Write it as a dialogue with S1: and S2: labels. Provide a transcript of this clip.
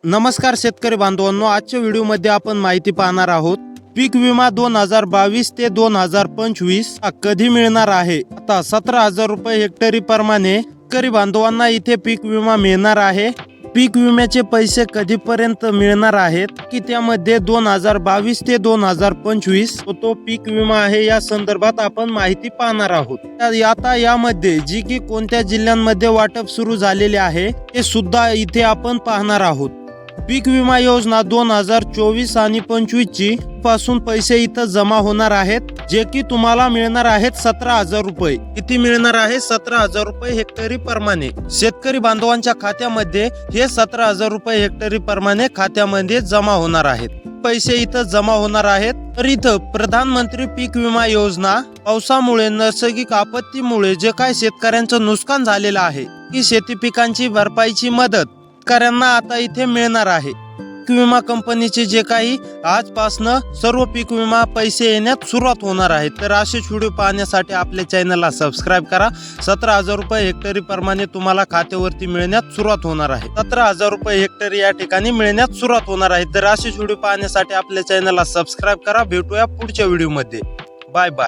S1: नमस्कार शेतकरी बांधवांनो, आजच्या व्हिडिओमध्ये आपण माहिती पाहणार आहोत पीक विमा 2022 ते 2025 कधी मिळणार आहे। आता 17,000 रुपये हेक्टरी प्रमाणे शेतकरी बांधवांना इथे पीक विमा मिळणार आहे। पीक विम्याचे पैसे कधीपर्यंत मिळणार आहेत की त्यामध्ये 2022 ते 2025 तो पीक विमा आहे, या संदर्भात आपण माहिती पाहणार आहोत। आता यामध्ये जी की कोणत्या जिल्ह्यांमध्ये वाटप सुरू झालेले आहे ते सुद्धा इथे आपण पाहणार आहोत। पीक विमा योजना 2024 आणि 25 ची पासून पैसे इथं जमा होणार आहेत, जे की तुम्हाला मिळणार आहेत 17,000 रुपये। किती मिळणार आहे? 17,000 रुपये हेक्टरी प्रमाणे शेतकरी बांधवांच्या खात्यामध्ये हे 17,000 रुपये हेक्टरी प्रमाणे खात्यामध्ये जमा होणार आहेत। पैसे इथं जमा होणार आहेत। तर इथं प्रधानमंत्री पीक विमा योजना पावसामुळे नैसर्गिक आपत्तीमुळे जे काय शेतकऱ्यांचं नुकसान झालेलं आहे की शेती पिकांची भरपाईची मदत शेतकऱ्यांना आता इथे मिळणार आहे। पीक विमा कंपनीचे जे काही आजपासनं सर्व पीक विमा पैसे येण्यात सुरुवात होणार आहे। तर असेच व्हिडिओ पाहण्यासाठी आपल्या चॅनलला सबस्क्राईब करा। 17,000 रुपये हेक्टरी प्रमाणे तुम्हाला खात्यावरती मिळण्यात सुरुवात होणार आहे। 17,000 रुपये हेक्टरी या ठिकाणी मिळण्यात सुरुवात होणार आहे। तर असेच व्हिडिओ पाहण्यासाठी आपल्या चॅनलला सबस्क्राईब करा। भेटूया पुढच्या व्हिडिओमध्ये। Bye bye.